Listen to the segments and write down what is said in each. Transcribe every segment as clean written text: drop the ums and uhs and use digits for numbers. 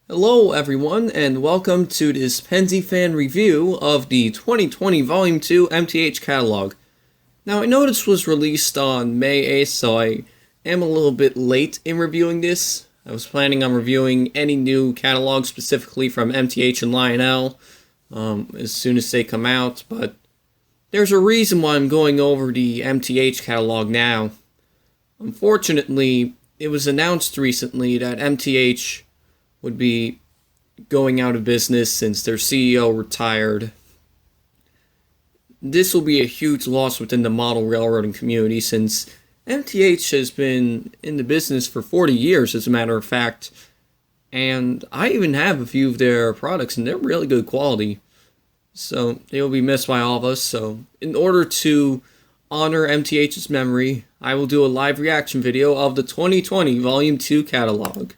Hello everyone, and welcome to this Penzi fan review of the 2020 Volume 2 MTH catalog. Now I know this was released on May 8th, so I am a little bit late in reviewing this. I was planning on reviewing any new catalogs specifically from MTH and Lionel as soon as they come out, but there's a reason why I'm going over the MTH catalog now. Unfortunately, it was announced recently that MTH would be going out of business since their CEO retired. This will be a huge loss within the model railroading community since MTH has been in the business for 40 years, as a matter of fact, and I even have a few of their products and they're really good quality. So they will be missed by all of us. So in order to honor MTH's memory, I will do a live reaction video of the 2020 Volume 2 catalog.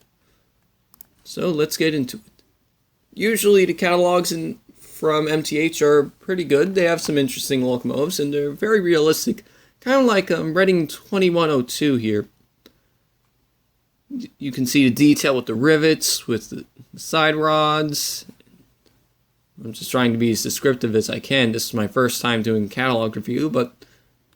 So let's get into it. Usually the catalogs from MTH are pretty good. They have some interesting locomotives and they're very realistic. Kind of like Reading 2102 here. You can see the detail with the rivets, with the side rods. I'm just trying to be as descriptive as I can. This is my first time doing a catalog review, but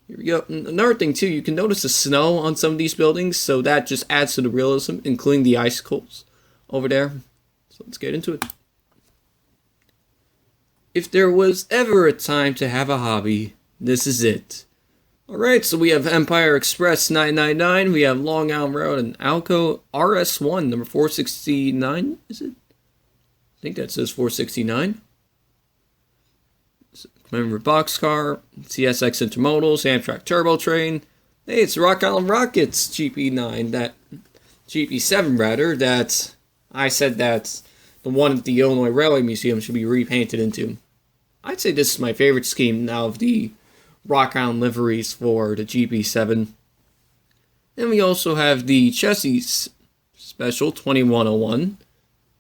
here we go. Another thing too, you can notice the snow on some of these buildings, so that just adds to the realism, including the icicles over there. So let's get into it. If there was ever a time to have a hobby, this is it. Alright, so we have Empire Express 999, we have Long Island Road and Alco RS1 number 469, is it? I think that says 469. Remember Boxcar, CSX Intermodals, Amtrak Turbo Train. Hey, it's Rock Island Rockets GP9, that GP7 rather, that I said that the one at the Illinois Railway Museum should be repainted into. I'd say this is my favorite scheme now of the Rock Island liveries for the GP7. Then we also have the Chessie Special 2101.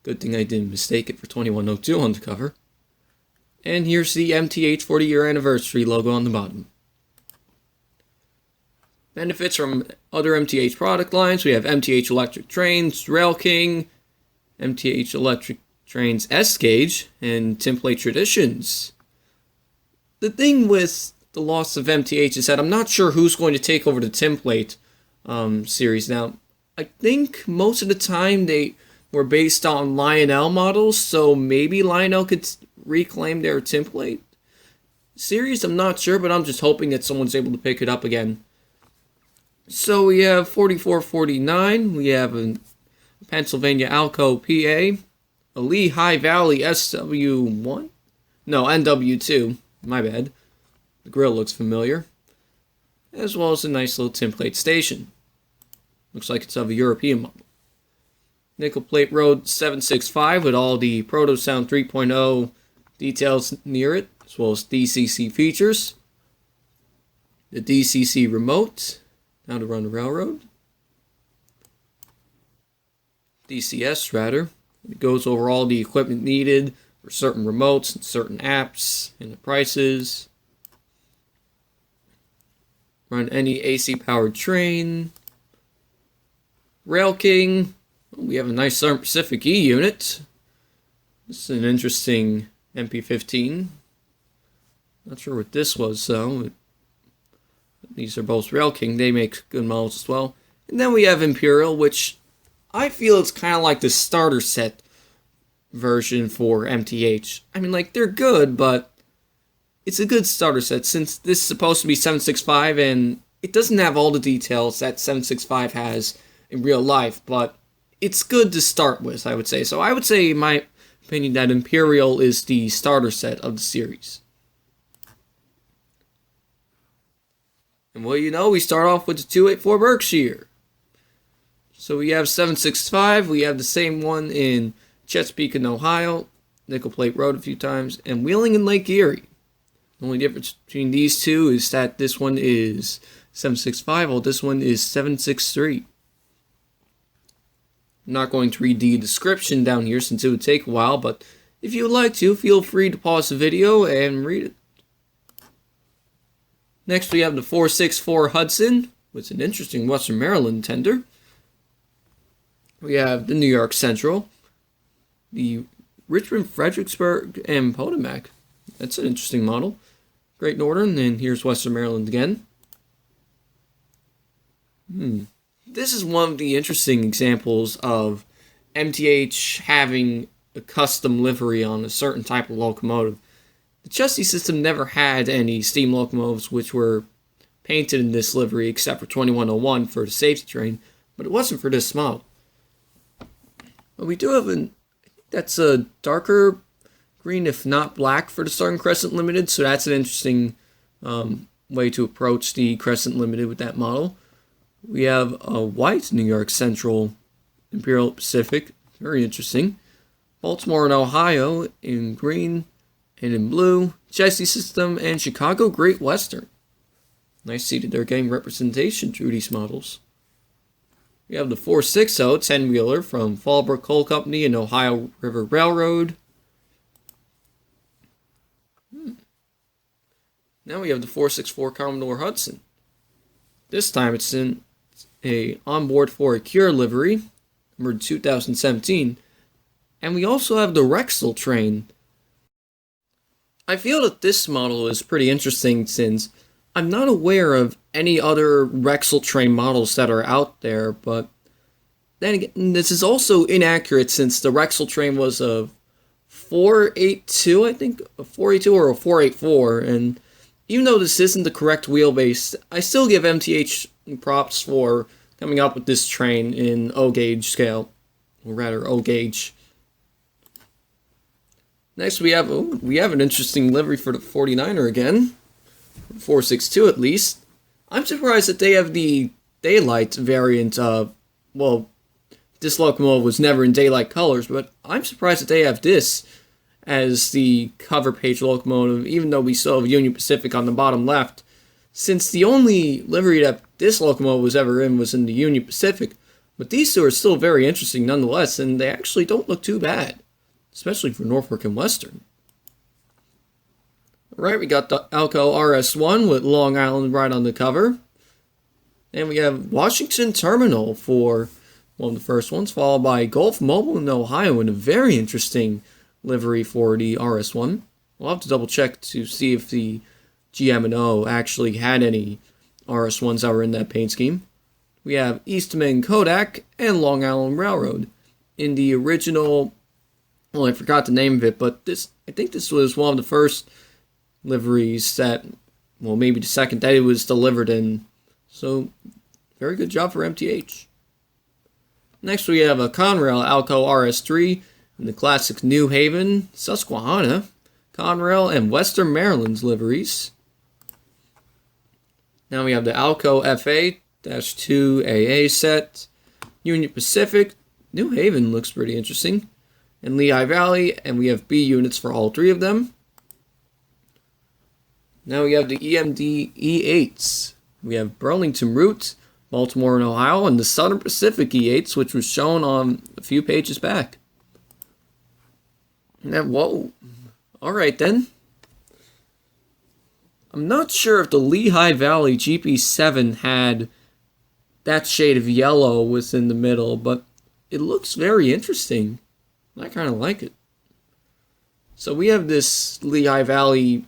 Good thing I didn't mistake it for 2102 on the cover. And here's the MTH 40 year anniversary logo on the bottom. Benefits from other MTH product lines. We have MTH Electric Trains, Rail King, MTH Electric Trains S-Gauge, and Template Traditions. The thing with the loss of MTH is that I'm not sure who's going to take over the Template series now. I think most of the time they were based on Lionel models, so maybe Lionel could reclaim their Template series. I'm not sure, but I'm just hoping that someone's able to pick it up again. So we have 4449, we have a Pennsylvania Alco PA, a Lehigh Valley SW1? No, NW2, my bad. The grill looks familiar. As well as a nice little Template station. Looks like it's of a European model. Nickel Plate Road 765 with all the Proto Sound 3.0 details near it, as well as DCC features. The DCC remote, how to run the railroad. DCS rather. It goes over all the equipment needed for certain remotes and certain apps and the prices. Run any AC powered train. Rail King. We have a nice Southern Pacific E unit. This is an interesting MP15. Not sure what this was though. These are both Rail King. They make good models as well. And then we have Imperial, which I feel it's kind of like the starter set version for MTH. I mean, like, they're good, but it's a good starter set since this is supposed to be 765 and it doesn't have all the details that 765 has in real life, but it's good to start with, I would say. So I would say, in my opinion, that Imperial is the starter set of the series. And well, you know, we start off with the 284 Berkshire. So we have 765, we have the same one in Chesapeake and Ohio, Nickel Plate Road a few times, and Wheeling and Lake Erie. The only difference between these two is that this one is 765, while this one is 763. I'm not going to read the description down here since it would take a while, but if you would like to, feel free to pause the video and read it. Next we have the 464 Hudson, with an interesting Western Maryland tender. We have the New York Central, The Richmond, Fredericksburg, and Potomac. That's an interesting model. Great Northern, and here's Western Maryland again. This is one of the interesting examples of MTH having a custom livery on a certain type of locomotive. The chassis system never had any steam locomotives which were painted in this livery except for 2101 for the safety train, but it wasn't for this model. But we do have that's a darker green, if not black, for the Southern Crescent Limited, so that's an interesting way to approach the Crescent Limited with that model. We have a white New York Central Imperial Pacific, very interesting. Baltimore and Ohio in green and in blue, chassis system, and Chicago Great Western. Nice to see that they're getting representation through these models. We have the 460 10-wheeler from Fallbrook Coal Company and Ohio River Railroad. Now we have the 464 Commodore Hudson. This time it's in a onboard for a Cure livery, number 2017. And we also have the Rexel train. I feel that this model is pretty interesting since I'm not aware of any other Rexel train models that are out there, but then again, this is also inaccurate since the Rexel train was a 482, I think, a 482 or a 484, and even though this isn't the correct wheelbase, I still give MTH props for coming up with this train in O gauge scale, or rather O gauge. Next we have an interesting livery for the 49er again, 462 at least. I'm surprised that they have the daylight variant. Well, this locomotive was never in daylight colors, but I'm surprised that they have this as the cover page locomotive, even though we still have Union Pacific on the bottom left, since the only livery that this locomotive was ever in was in the Union Pacific. But these two are still very interesting nonetheless, and they actually don't look too bad, especially for Norfolk and Western. Alright, we got the Alco RS1 with Long Island right on the cover. And we have Washington Terminal for one of the first ones, followed by Gulf Mobile in Ohio in a very interesting livery for the RS1. We'll have to double check to see if the GM&O actually had any RS1s that were in that paint scheme. We have Eastman Kodak and Long Island Railroad in the original, well, I forgot the name of it, but I think this was one of the first liveries that, well, maybe the second that it was delivered in. So, very good job for MTH. Next we have a Conrail Alco RS3 in the classic New Haven, Susquehanna, Conrail, and Western Maryland's liveries. Now we have the Alco FA-2AA set, Union Pacific, New Haven looks pretty interesting, and Lehigh Valley, and we have B units for all three of them. Now we have the EMD E8s. We have Burlington Route, Baltimore and Ohio, and the Southern Pacific E8s, which was shown on a few pages back. Now, whoa. Alright then. I'm not sure if the Lehigh Valley GP7 had that shade of yellow within the middle, but it looks very interesting. I kind of like it. So we have this Lehigh Valley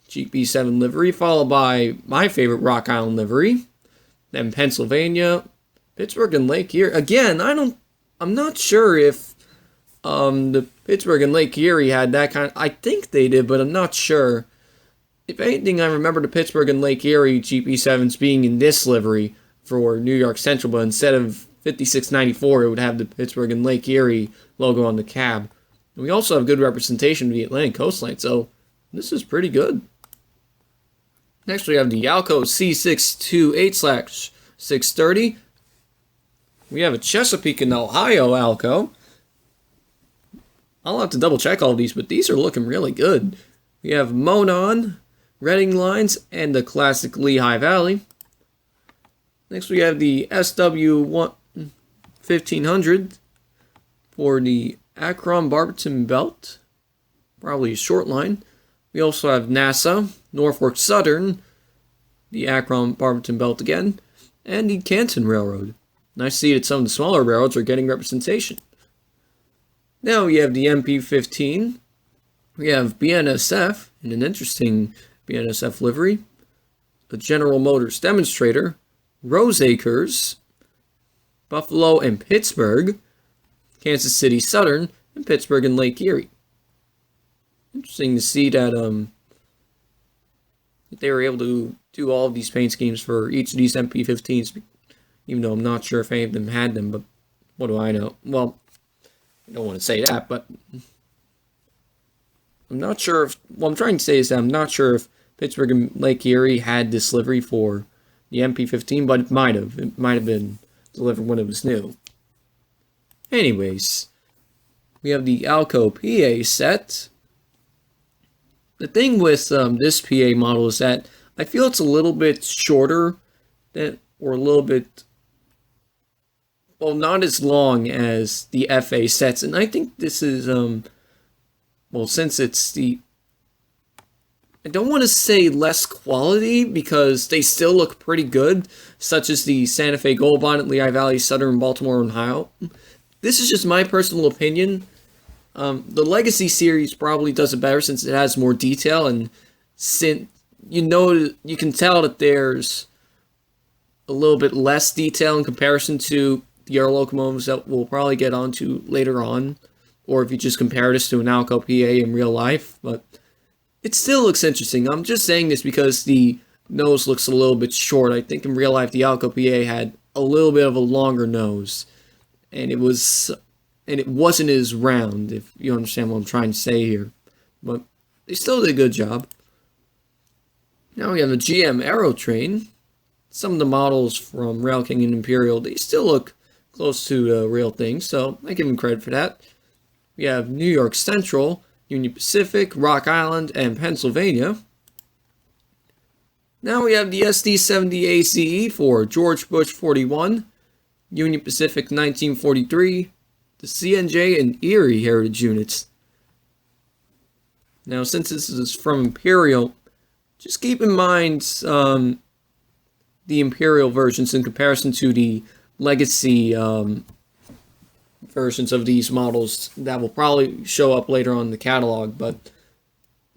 GP7 livery, followed by my favorite Rock Island livery. Then Pennsylvania, Pittsburgh, and Lake Erie. Again, I'm not sure if the Pittsburgh and Lake Erie had that kind of, I think they did, but I'm not sure. If anything, I remember the Pittsburgh and Lake Erie GP7s being in this livery for New York Central, but instead of 5694, it would have the Pittsburgh and Lake Erie logo on the cab. And we also have good representation of the Atlantic coastline, so this is pretty good. Next, we have the Alco C628/630. We have a Chesapeake and Ohio Alco. I'll have to double check all these, but these are looking really good. We have Monon, Reading Lines, and the classic Lehigh Valley. Next, we have the SW1500 for the Akron Barberton Belt, probably a short line. We also have NASA, Norfolk Southern, the Akron Barberton Belt again, and the Canton Railroad. Nice to see that some of the smaller railroads are getting representation. Now we have the MP15. We have BNSF in an interesting BNSF livery. The General Motors demonstrator. Roseacres. Buffalo and Pittsburgh. Kansas City Southern. And Pittsburgh and Lake Erie. Interesting to see that they were able to do all of these paint schemes for each of these MP15s, even though I'm not sure if any of them had them, but what do I know? Well, I don't want to say that, but I'm not sure if, what I'm trying to say is that I'm not sure if Pittsburgh and Lake Erie had this livery for the MP15, but it might have. It might have been delivered when it was new. Anyways, we have the Alco PA set. The thing with this PA model is that I feel it's a little bit shorter than, or a little bit, well, not as long as the FA sets. And I think this is, well, since it's the, I don't want to say less quality because they still look pretty good, such as the Santa Fe Gold Bonnet, Lehigh Valley, Southern, Baltimore, Ohio. This is just my personal opinion. The Legacy series probably does it better since it has more detail, and since you can tell that there's a little bit less detail in comparison to the other locomotives that we'll probably get onto later on, or if you just compare this to an Alco PA in real life. But it still looks interesting. I'm just saying this because the nose looks a little bit short. I think in real life the Alco PA had a little bit of a longer nose, and it wasn't as round, if you understand what I'm trying to say here. But they still did a good job. Now we have a GM Aero train. Some of the models from Rail King and Imperial, they still look close to the real thing, so I give them credit for that. We have New York Central, Union Pacific, Rock Island, and Pennsylvania. Now we have the SD70 ACE for George Bush 41, Union Pacific 1943, the CNJ and Erie heritage units. Now, since this is from Imperial, just keep in mind the Imperial versions in comparison to the Legacy versions of these models that will probably show up later on in the catalog. But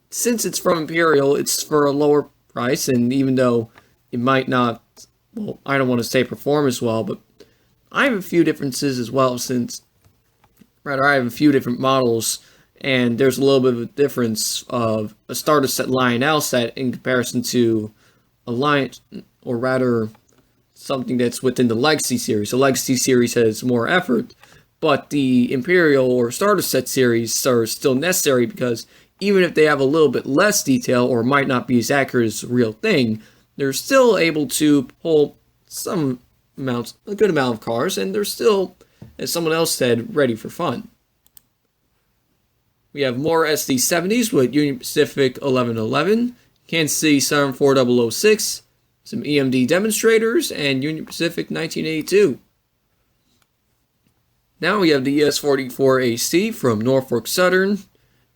since it's from Imperial, it's for a lower price, and even though it might not, well, I don't want to say perform as well, but I have a few differences as well, I have a few different models, and there's a little bit of a difference of a starter set Lionel set in comparison to a Lion, or rather something that's within the Legacy series. The Legacy series has more effort, but the Imperial or starter set series are still necessary because even if they have a little bit less detail or might not be as accurate as the real thing, they're still able to pull a good amount of cars, and they're still, as someone else said, ready for fun. We have more SD70s with Union Pacific 1111, Kansas City Southern 4006, some EMD demonstrators, and Union Pacific 1982. Now we have the ES44AC from Norfolk Southern,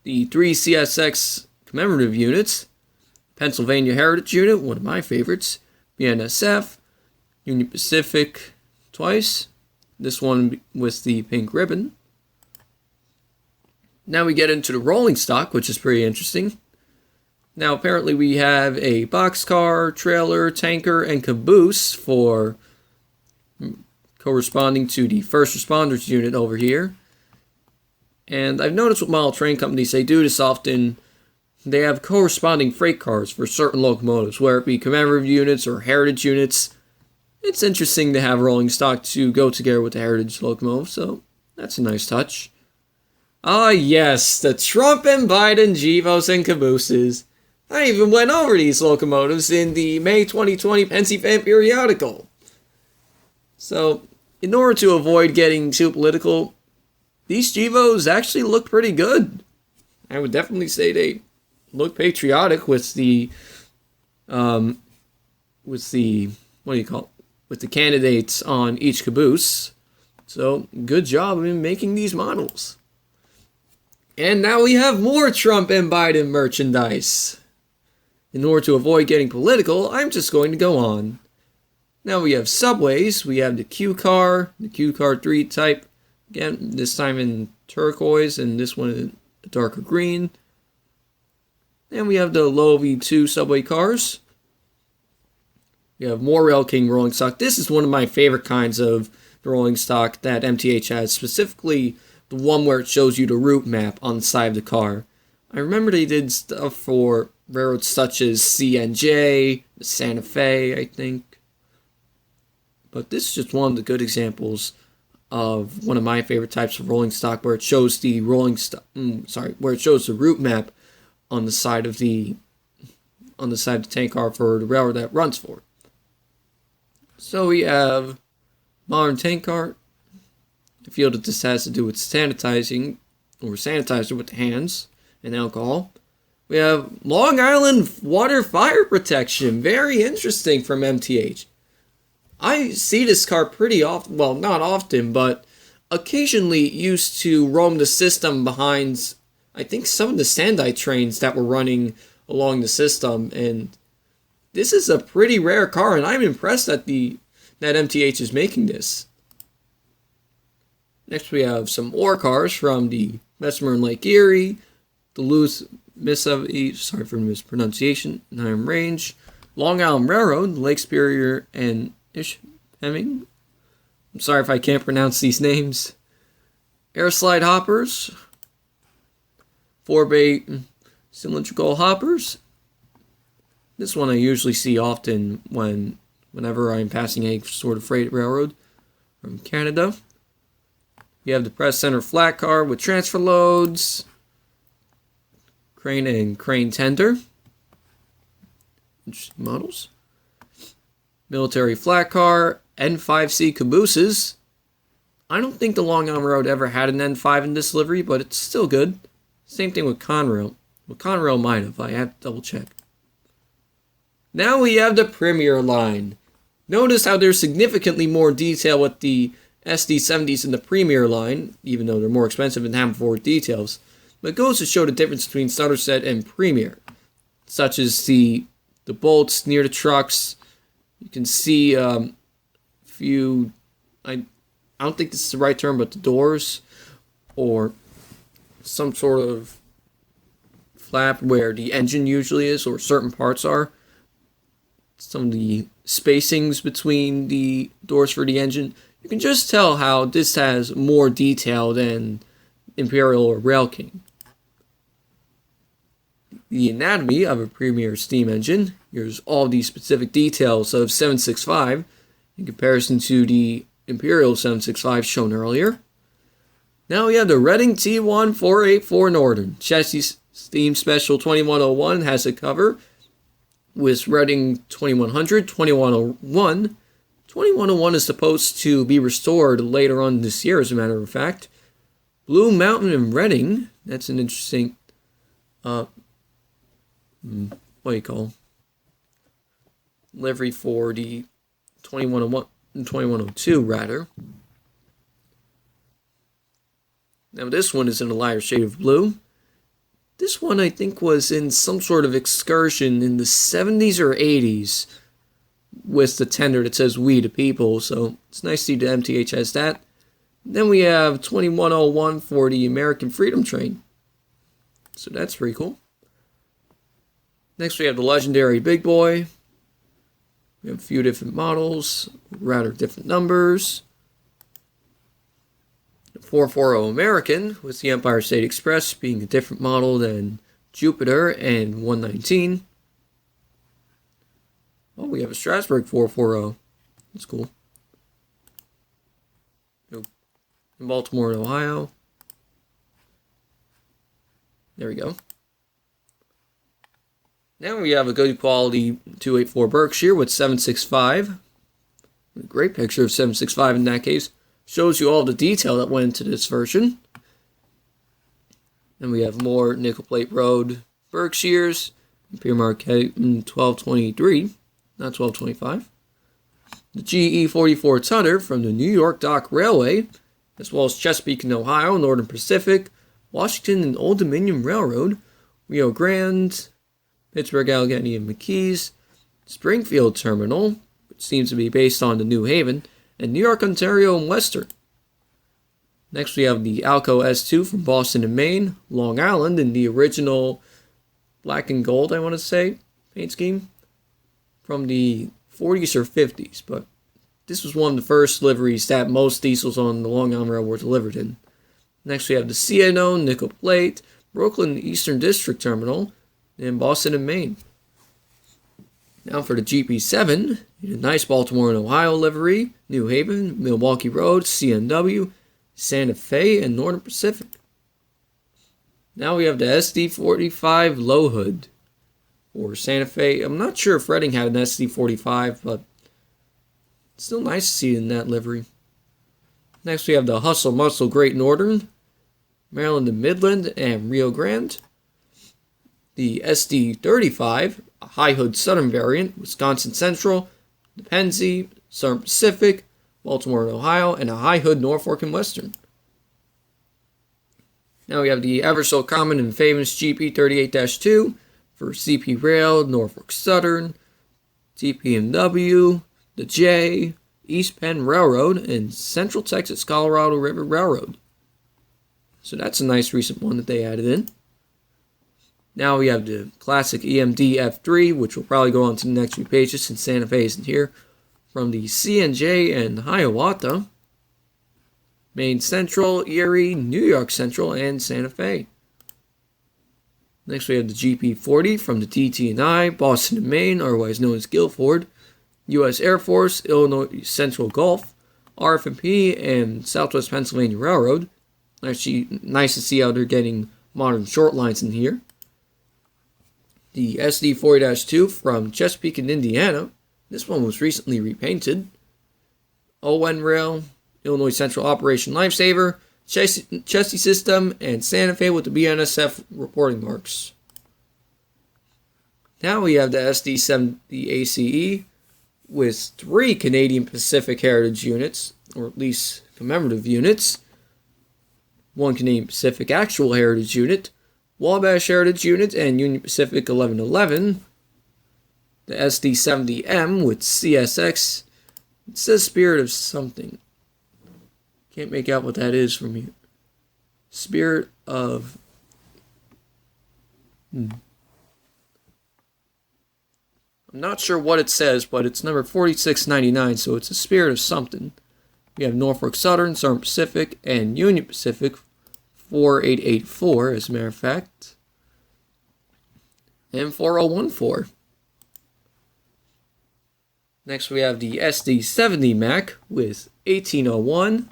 the 3 CSX commemorative units, Pennsylvania Heritage Unit, one of my favorites, BNSF, Union Pacific twice, this one with the pink ribbon. Now we get into the rolling stock, which is pretty interesting. Now apparently we have a boxcar, trailer, tanker, and caboose for corresponding to the first responders unit over here. And I've noticed with model train companies, they do this often. They have corresponding freight cars for certain locomotives, whether it be commemorative units or heritage units. It's interesting to have rolling stock to go together with the heritage locomotive, so that's a nice touch. Ah yes, the Trump and Biden Gevos and cabooses. I even went over these locomotives in the May 2020 Pennsy Fan periodical. So, in order to avoid getting too political, these Gevos actually look pretty good. I would definitely say they look patriotic with the with the candidates on each caboose. So, good job in making these models. And now we have more Trump and Biden merchandise. In order to avoid getting political, I'm just going to go on. Now we have subways. We have the Q car, the Q car 3 type. Again, this time in turquoise, and this one is a darker green. And we have the low V2 subway cars. We have more Rail King rolling stock. This is one of my favorite kinds of rolling stock that MTH has, specifically the one where it shows you the route map on the side of the car. I remember they did stuff for railroads such as CNJ, Santa Fe, I think. But this is just one of the good examples of one of my favorite types of rolling stock, where it shows the where it shows the route map on the side of the tank car for the railroad that runs for it. So we have modern tank car. I feel that this has to do with sanitizing, or sanitizer with the hands and alcohol. We have Long Island water fire protection. Very interesting from MTH. I see this car pretty often, well, not often, but occasionally used to roam the system behind, I think, some of the Sandite trains that were running along the system, and this is a pretty rare car, and I'm impressed that MTH is making this. Next we have some ore cars from the Bessemer and Lake Erie, Duluth, Mississippi, sorry for mispronunciation, Nine Range, Long Island Railroad, Lake Superior, and Hemming. I'm sorry if I can't pronounce these names. Air slide hoppers, 4-bay cylindrical hoppers. This one I usually see often whenever I'm passing a sort of freight railroad from Canada. You have the press center flat car with transfer loads, crane and crane tender. Interesting models. Military flat car, N5C cabooses. I don't think the Long Island Railroad ever had an N5 in this livery, but it's still good. Same thing with Conrail. Well, Conrail might have. I have to double check. Now we have the Premier line. Notice how there's significantly more detail with the SD70s in the Premier line, even though they're more expensive and have more details. But it goes to show the difference between starter set and Premier, such as the bolts near the trucks. You can see a few, I don't think this is the right term, but the doors, or some sort of flap where the engine usually is, or certain parts are. Some of the spacings between the doors for the engine. You can just tell how this has more detail than Imperial or Rail King. The anatomy of a Premier steam engine. Here's all the specific details of 765 in comparison to the Imperial 765 shown earlier. Now we have the Reading T1 484 Northern. Chassis Steam Special 2101 has a cover with Reading 2100, 2101. 2101 is supposed to be restored later on this year, as a matter of fact. Blue Mountain and Reading, that's an interesting, livery for the 2101 and 2102, rather. Now this one is in a lighter shade of blue. This one I think was in some sort of excursion in the 70s or 80s with the tender that says "We the People," so it's nice to see the MTH has that. Then we have 2101 for the American Freedom Train, so that's pretty cool. Next we have the legendary Big Boy. We have a few different models, rather different numbers. 440 American, with the Empire State Express being a different model than Jupiter and 119. Oh, we have a Strasburg 440. That's cool. In Baltimore and Ohio. There we go. Now we have a good quality 284 Berkshire with 765. A great picture of 765 in that case. Shows you all the detail that went into this version. And we have more nickel plate road Berkshires. Imperial Marquette 1223, not 1225. The GE 44 Tonner from the New York Dock Railway, as well as Chesapeake and Ohio, Northern Pacific, Washington and Old Dominion Railroad, Rio Grande, Pittsburgh, Allegheny and McKees, Springfield Terminal, which seems to be based on the New Haven, and New York, Ontario, and Western. Next we have the Alco S2 from Boston and Maine, Long Island, in the original black and gold, I want to say, paint scheme from the 40s or 50s, but this was one of the first liveries that most diesels on the Long Island Railroad were delivered in. Next we have the CNO nickel plate, Brooklyn Eastern District Terminal in Boston and Maine. Now for the GP7, a nice Baltimore and Ohio livery, New Haven, Milwaukee Road, CNW, Santa Fe, and Northern Pacific. Now we have the SD45 low hood for Santa Fe. I'm not sure if Reading had an SD45, but it's still nice to see it in that livery. Next we have the Hustle Muscle Great Northern, Maryland and Midland, and Rio Grande. The SD35, a high hood southern variant, Wisconsin Central, the Pennsy, Southern Pacific, Baltimore and Ohio, and a high hood Norfolk and Western. Now we have the ever so common and famous GP38-2 for CP Rail, Norfolk Southern, TPMW, the J, East Penn Railroad, and Central Texas Colorado River Railroad. So that's a nice recent one that they added in. Now we have the classic EMD F3, which will probably go on to the next few pages since Santa Fe isn't here, from the CNJ and Hiawatha, Maine Central, Erie, New York Central, and Santa Fe. Next we have the GP40 from the TT&I, Boston and Maine, otherwise known as Guilford, U.S. Air Force, Illinois Central Gulf, RF&P, and Southwest Pennsylvania Railroad. Actually, nice to see how they're getting modern short lines in here. The SD40-2 from Chesapeake and Indiana. This one was recently repainted. ON Rail, Illinois Central Operation Lifesaver, Chesty System, and Santa Fe with the BNSF reporting marks. Now we have the SD70 ACE with 3 Canadian Pacific Heritage units, or at least commemorative units, 1 Canadian Pacific Actual Heritage Unit, Wabash Heritage Unit, and Union Pacific 1111. The SD70M with CSX. It says Spirit of something. Can't make out what that is from here. Spirit of... I'm not sure what it says, but it's number 4699, so it's a Spirit of something. We have Norfolk Southern, Southern Pacific, and Union Pacific 4884, as a matter of fact. And 4014. Next we have the SD70 MAC with 1801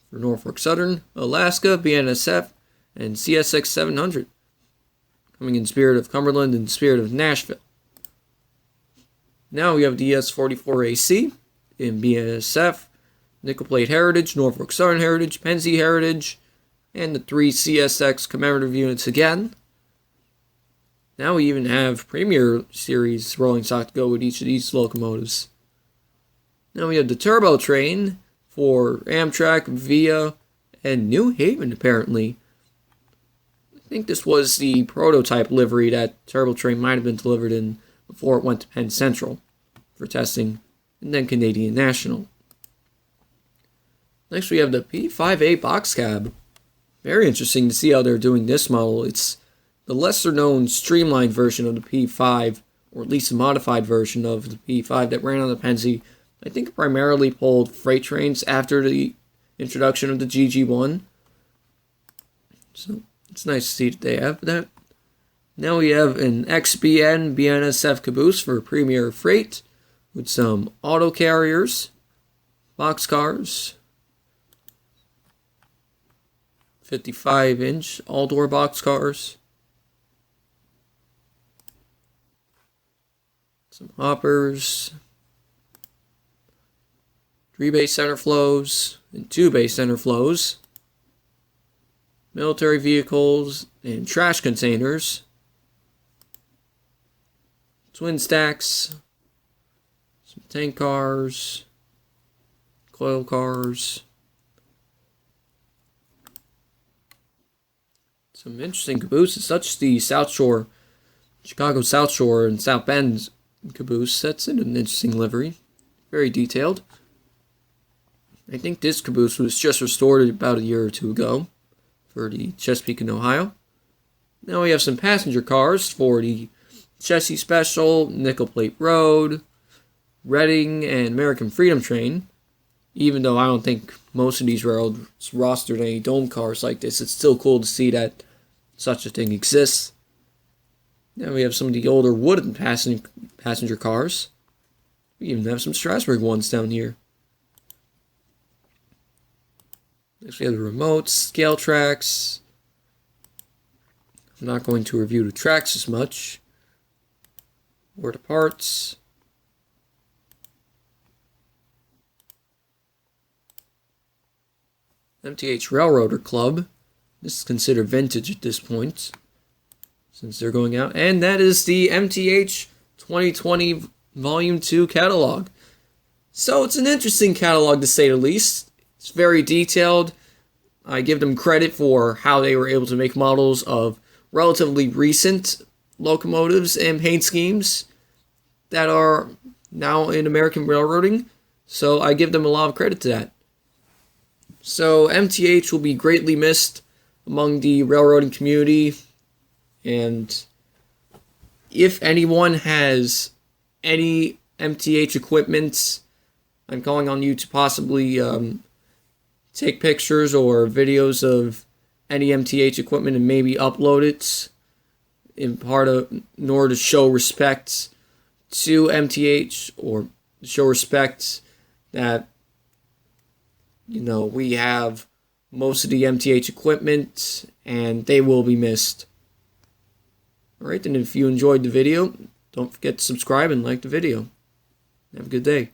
for Norfolk Southern, Alaska, BNSF, and CSX 700. Coming in Spirit of Cumberland and Spirit of Nashville. Now we have the ES44AC in BNSF, Nickel Plate Heritage, Norfolk Southern Heritage, Pennsy Heritage, and the 3 CSX commemorative units again. Now we even have Premier Series rolling stock to go with each of these locomotives. Now we have the Turbo Train for Amtrak, Via, and New Haven, apparently. I think this was the prototype livery that Turbo Train might have been delivered in before it went to Penn Central for testing, and then Canadian National. Next we have the P5A box cab. Very interesting to see how they're doing this model. It's the lesser known streamlined version of the P5, or at least a modified version of the P5 that ran on the Pennsy. I think primarily pulled freight trains after the introduction of the GG1. So it's nice to see that they have that. Now we have an XBN BNSF caboose for Premier Freight with some auto carriers, boxcars, 55-inch all-door boxcars, some hoppers, 3 bay center flows, and 2 bay center flows, military vehicles, and trash containers, twin stacks, some tank cars, coil cars, some interesting cabooses, such as the South Shore, Chicago South Shore and South Bend caboose. That's in an interesting livery, very detailed. I think this caboose was just restored about a year or two ago for the Chesapeake and Ohio. Now we have some passenger cars for the Chessie Special, Nickel Plate Road, Reading, and American Freedom Train. Even though I don't think most of these railroads rostered any dome cars like this, it's still cool to see that such a thing exists. Now we have some of the older wooden passenger cars. We even have some Strasburg ones down here. Next we have the remotes, scale tracks. I'm not going to review the tracks as much. Or the parts. MTH Railroader Club. This is considered vintage at this point, since they're going out. And that is the MTH 2020 Volume 2 catalog. So it's an interesting catalog to say the least. It's very detailed. I give them credit for how they were able to make models of relatively recent locomotives and paint schemes that are now in American railroading. So I give them a lot of credit to that. So MTH will be greatly missed among the railroading community, and if anyone has any MTH equipment, I'm calling on you to possibly take pictures or videos of any MTH equipment and maybe upload it in order to show respect to MTH, or show respect that, you know, we have most of the MTH equipment and they will be missed. Alright, then if you enjoyed the video, don't forget to subscribe and like the video. Have a good day.